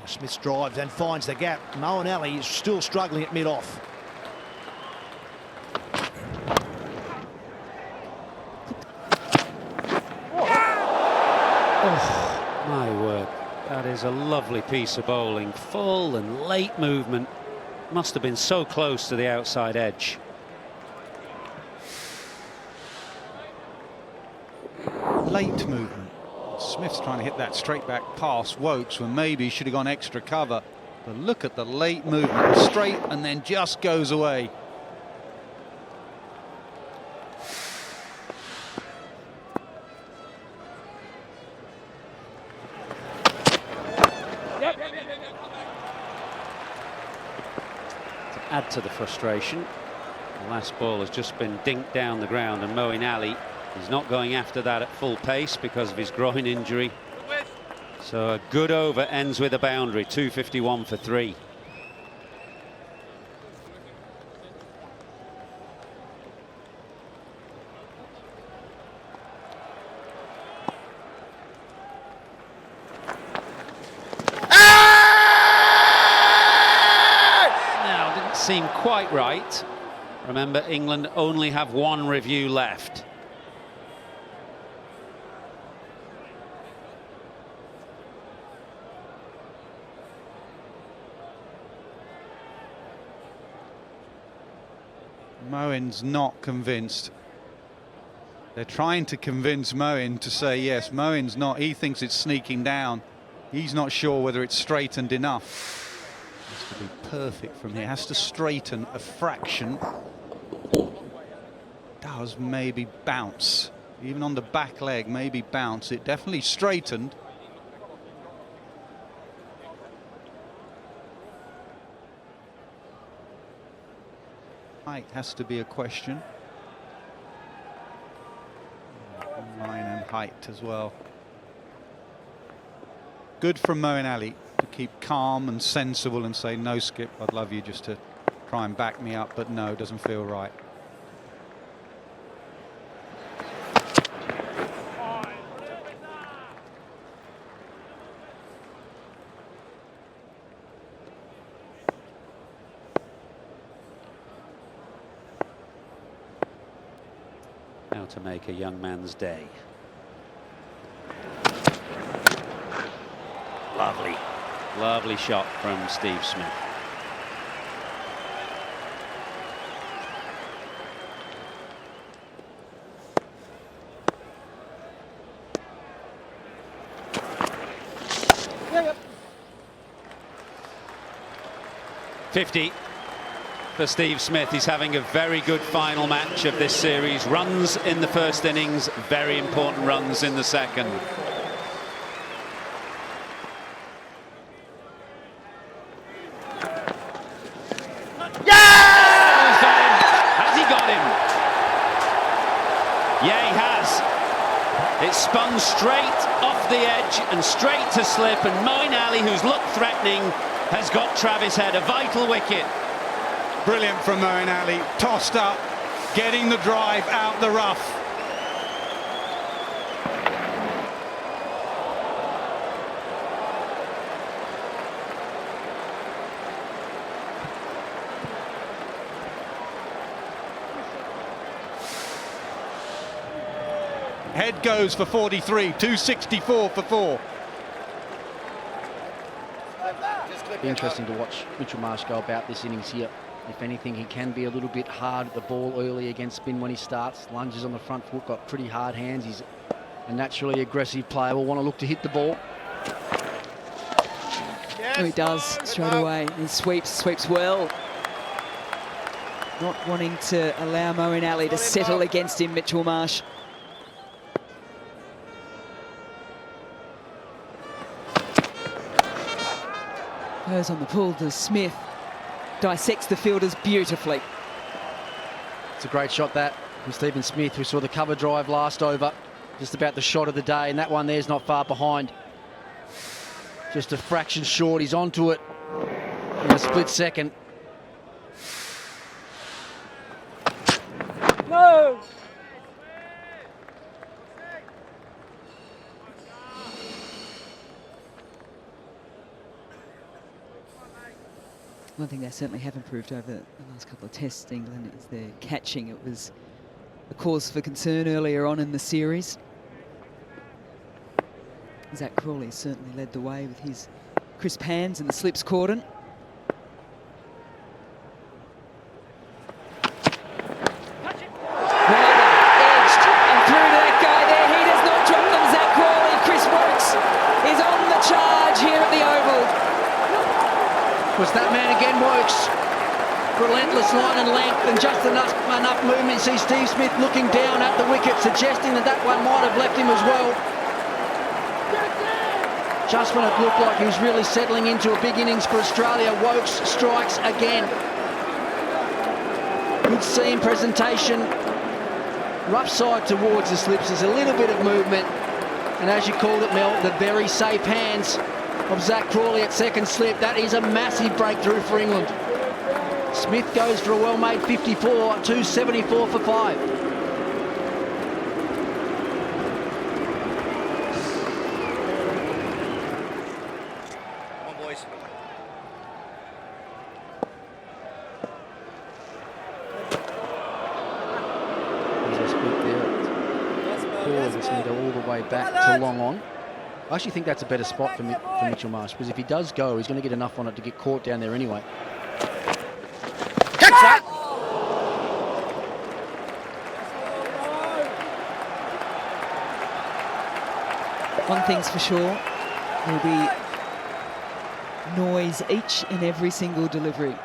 Smith drives and finds the gap. Moeen Ali is still struggling at mid-off. Oh, my word. That is a lovely piece of bowling. Full and late movement. Must have been so close to the outside edge. Late movement. Smith's trying to hit that straight back pass. Wokes, when maybe he should have gone extra cover. But look at the late movement. Straight and then just goes away. To add to the frustration, the last ball has just been dinked down the ground, and Moeen Ali is not going after that at full pace because of his groin injury. So a good over ends with a boundary. 251 for 3. Now, didn't seem quite right. Remember, England only have 1 review left. Moeen's not convinced. They're trying to convince Moeen to say yes. Moeen's not. He thinks it's sneaking down. He's not sure whether it's straightened enough. Has to be perfect from here. Has to straighten a fraction. Does maybe bounce. Even on the back leg, maybe bounce. It definitely straightened. Height has to be a question. Line and height as well. Good from Moeen Ali to keep calm and sensible and say, no, Skip, I'd love you just to try and back me up, but no, doesn't feel right. How to make a young man's day. Lovely, lovely shot from Steve Smith. Yep. 50 for Steve Smith. He's having a very good final match of this series. Runs in the first innings, very important runs in the second. Has he got him? Yeah, he has. It spun straight off the edge and straight to slip, and Moeen Ali, who's looked threatening, has got Travis Head, a vital wicket. Brilliant from Moeen Ali. Tossed up, getting the drive out the rough. Head goes for 43, 264 for 4. Be interesting to watch Mitchell Marsh go about this innings here. If anything, he can be a little bit hard at the ball early against spin when he starts. Lunges on the front foot, got pretty hard hands. He's a naturally aggressive player. Will want to look to hit the ball. Oh, he does straight away. He sweeps well. Not wanting to allow Moeen Ali to settle against him, Mitchell Marsh. Goes on the pull to Smith. Dissects the fielders beautifully. It's a great shot that from Stephen Smith. We saw the cover drive last over. Just about the shot of the day, and that one there's not far behind. Just a fraction short. He's onto it in a split second. No! One thing they certainly have improved over the last couple of tests, England, is their catching. It was a cause for concern earlier on in the series. Zach Crawley certainly led the way with his crisp hands and the slips cordon. Edged and through to that guy there. He does not drop them, Zach Crawley. Chris Wokes is on the charge here at the Oval. Was that man again, Wokes? Relentless line and length, and just enough movement. You see Steve Smith looking down at the wicket, suggesting that that one might have left him as well. Just when it looked like he was really settling into a big innings for Australia, Wokes strikes again. Good seam presentation. Rough side towards the slips. There's a little bit of movement. And as you called it, Mel, the very safe hands of Zach Crawley at second slip. That is a massive breakthrough for England. Smith goes for a well-made 54, 274 for 5. Back to long on. I actually think that's a better spot for Mitchell Marsh, because if he does go, he's going to get enough on it to get caught down there anyway. Catch that! One thing's for sure, there'll be noise each and every single delivery.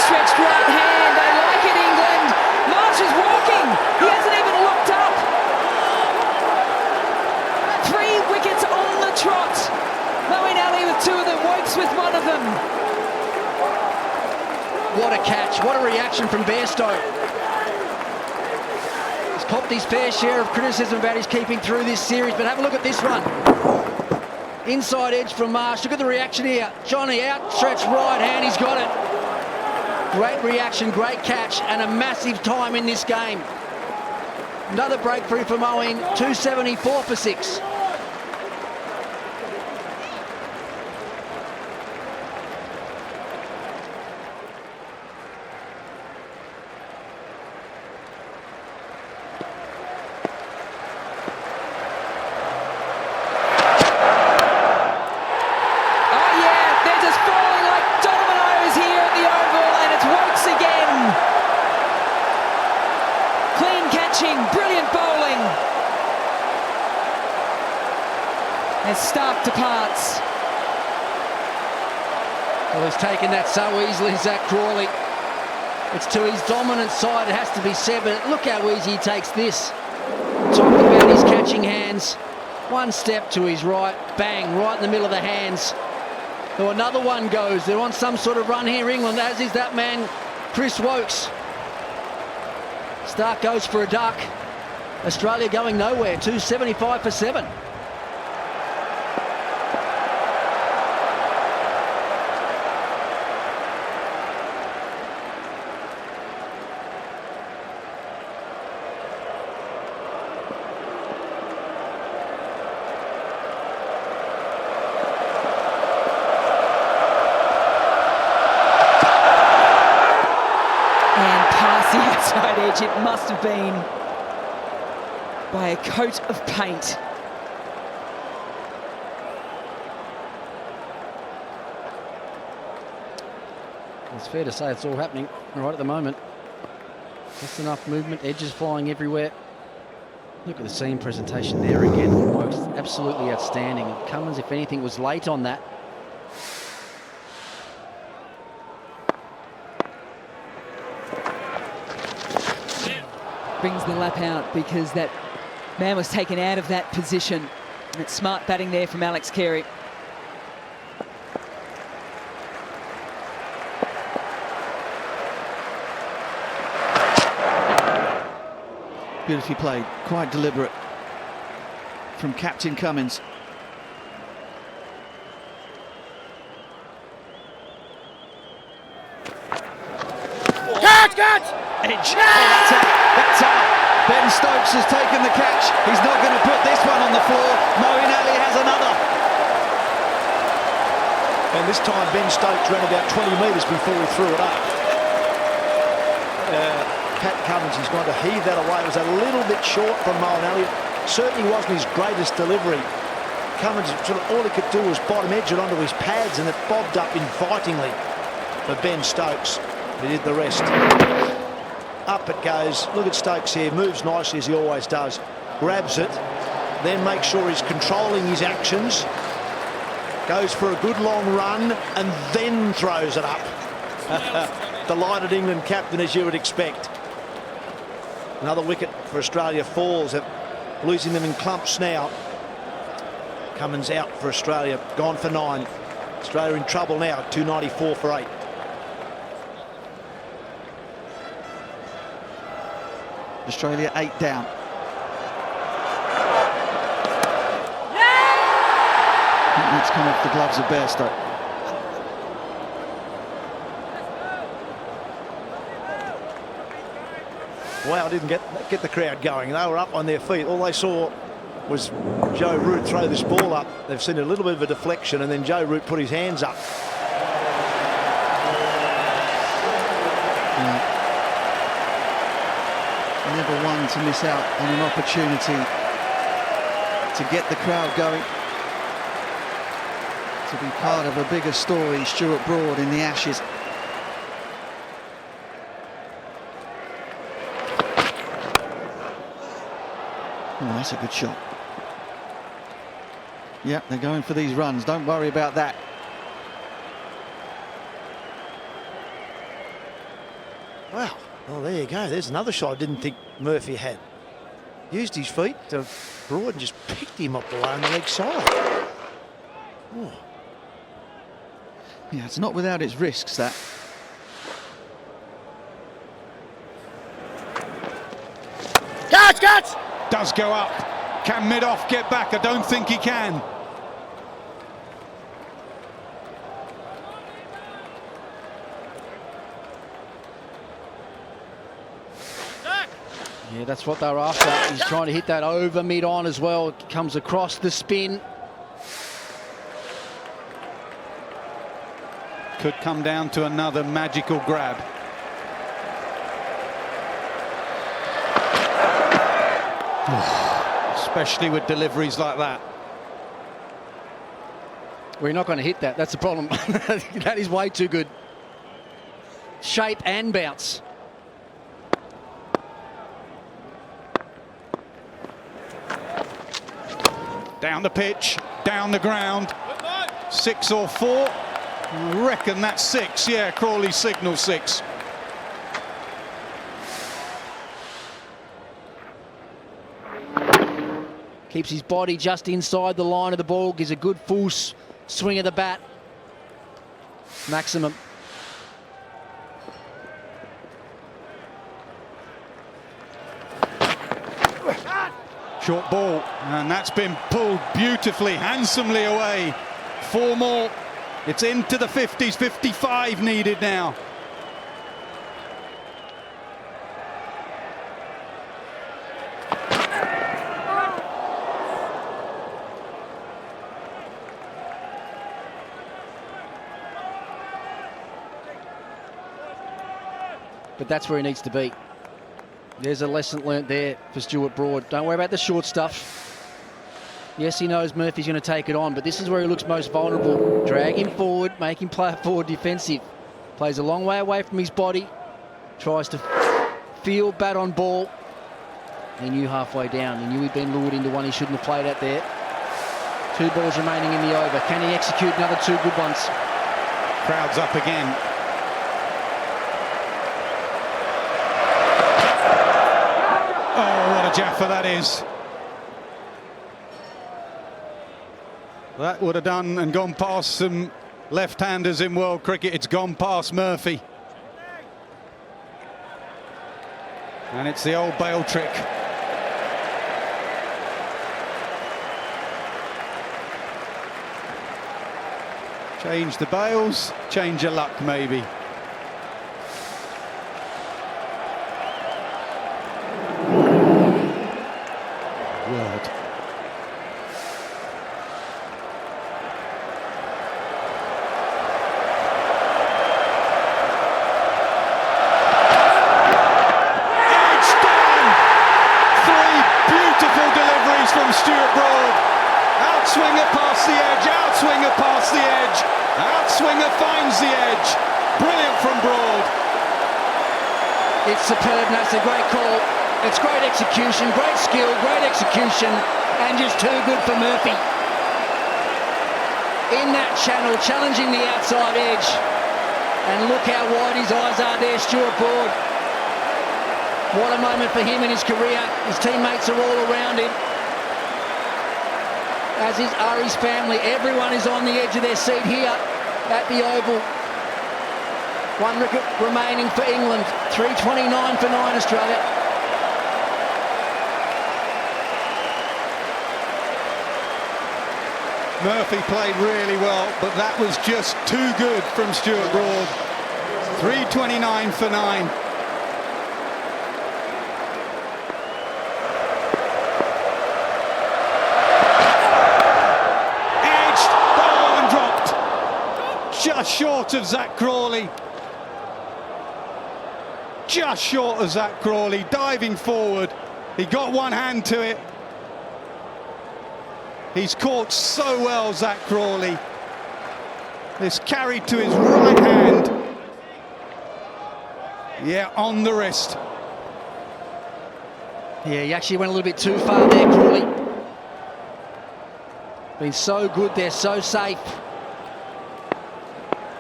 Stretched right hand, they like it, England. Marsh is walking, he hasn't even looked up. 3 wickets on the trot. Moeen Ali with 2 of them, Wokes with 1 of them. What a catch, what a reaction from Bairstow. He's copped his fair share of criticism about his keeping through this series, but have a look at this one. Inside edge from Marsh, look at the reaction here. Johnny outstretched right hand, he's got it. Great reaction, great catch, and a massive time in this game. Another breakthrough for Moeen, 274 for 6. Brilliant bowling. Has Stark departs. Well, he's taken that so easily, Zach Crawley. It's to his dominant side, it has to be said, but look how easy he takes this. Talking about his catching hands. One step to his right, bang, right in the middle of the hands. So another one goes. They're on some sort of run here, England, as is that man, Chris Wokes. Stark goes for a duck. Australia going nowhere, 275 for 7. against the outside edge. It must have been by a coat of paint. It's fair to say it's all happening right at the moment. Just enough movement, edges flying everywhere. Look at the seam presentation there again. Most absolutely outstanding. Cummins, if anything, was late on that. Brings the lap out because that man was taken out of that position. And it's smart batting there from Alex Carey. Beautifully played, quite deliberate from Captain Cummins. Catch! Edge. Oh, that's out. Ben Stokes has taken the catch. He's not going to put this one on the floor. Moeen Ali has another. And this time Ben Stokes ran about 20 metres before he threw it up. Pat Cummins is going to heave that away. It was a little bit short from Moeen Ali. Certainly wasn't his greatest delivery. Cummins, all he could do was bottom edge it onto his pads, and it bobbed up invitingly for Ben Stokes. He did the rest. Up it goes. Look at Stokes here. Moves nicely as he always does. Grabs it. Then makes sure he's controlling his actions. Goes for a good long run and then throws it up. Delighted England captain, as you would expect. Another wicket for Australia falls. They're losing them in clumps now. Cummins out for Australia. Gone for 9. Australia in trouble now. 294 for 8. Australia 8 down. I think that's come off the gloves of Bairstow. Wow, didn't get the crowd going. They were up on their feet. All they saw was Joe Root throw this ball up. They've seen a little bit of a deflection, and then Joe Root put his hands up. Never one to miss out on an opportunity to get the crowd going, to be part of a bigger story. Stuart Broad in the Ashes. Oh, that's a good shot. Yeah, they're going for these runs. Don't worry about that. Wow. Well, there you go. There's another shot I didn't think Murphy had. Used his feet to Broad and just picked him up below on the leg side. Oh. Yeah, it's not without its risks, that. Catch! Does go up. Can mid-off get back? I don't think he can. Yeah, that's what they're after. He's trying to hit that over mid-on as well. It comes across the spin. Could come down to another magical grab. Especially with deliveries like that. We're not going to hit that. That's the problem. That is way too good. Shape and bounce. Down the pitch, down the ground. 6 or 4. I reckon that's 6. Yeah, Crawley signal 6. Keeps his body just inside the line of the ball. Gives a good full swing of the bat. Maximum. Short ball, and that's been pulled beautifully, handsomely away. 4 more. It's into the 50s, 55 needed now. but that's where he needs to be. There's a lesson learnt there for Stuart Broad. Don't worry about the short stuff. Yes, he knows Murphy's going to take it on, but this is where he looks most vulnerable. Drag him forward, make him play forward defensive. Plays a long way away from his body. Tries to field bat on ball. He knew halfway down. He knew he'd been lured into one he shouldn't have played at there. 2 balls remaining in the over. Can he execute another 2 good ones? Crowd's up again. Oh, what a jaffer that is. That would have done and gone past some left-handers in world cricket. It's gone past Murphy. And it's the old Bale trick. Change the bails, change your luck maybe. Word. From Stuart Broad. Outswinger past the edge, outswinger past the edge, outswinger finds the edge. Brilliant from Broad. It's superb, and that's a great call. It's great execution, great skill, great execution, and just too good for Murphy. In that channel, challenging the outside edge. And look how wide his eyes are there, Stuart Broad. What a moment for him in his career. His teammates are all around him. As is Ari's family. Everyone is on the edge of their seat here at the Oval. 1 wicket remaining for England. 3:29 for 9 Australia. Murphy played really well, but that was just too good from Stuart Broad. 3:29 for 9. Just short of Zach Crawley. Just short of Zach Crawley, diving forward. He got one hand to it. He's caught so well, Zach Crawley. This carried to his right hand. Yeah, on the wrist. Yeah, he actually went a little bit too far there, Crawley. Been so good there, so safe.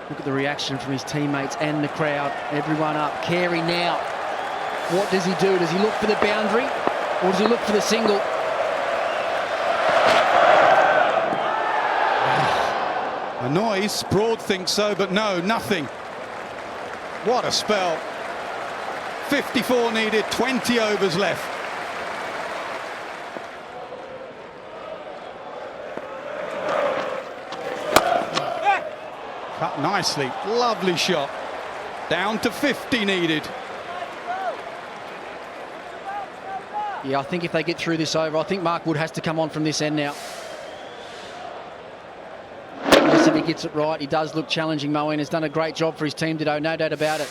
Look at the reaction from his teammates and the crowd. Everyone up. Carey now. What does he do? Does he look for the boundary or does he look for the single? A noise. Broad thinks so, but no, nothing. What a spell. 54 needed, 20 overs left. Cut nicely, lovely shot. Down to 50 needed. Yeah, I think if they get through this over, I think Mark Wood has to come on from this end now. Yes, if he gets it right, he does look challenging. Moeen has done a great job for his team today, no doubt about it.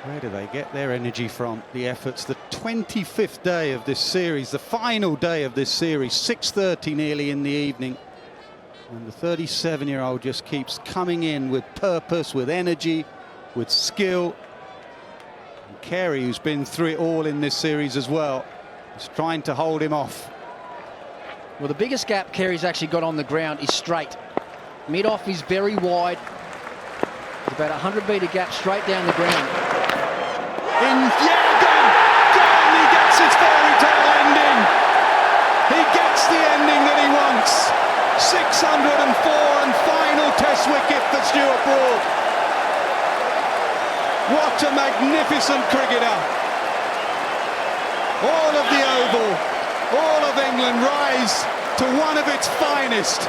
Where do they get their energy from? The efforts. The 25th day of this series, the final day of this series, 6:30 nearly in the evening. And the 37-year-old just keeps coming in with purpose, with energy, with skill. And Carey, who's been through it all in this series as well, is trying to hold him off. Well, the biggest gap Carey's actually got on the ground is straight. Mid-off is very wide. It's about a 100-metre gap straight down the ground. Gone! He gets his fairy tale ending. He gets the ending that he wants. 604 and final test wicket for Stuart Broad. What a magnificent cricketer. All of the Oval, all of England rise to one of its finest.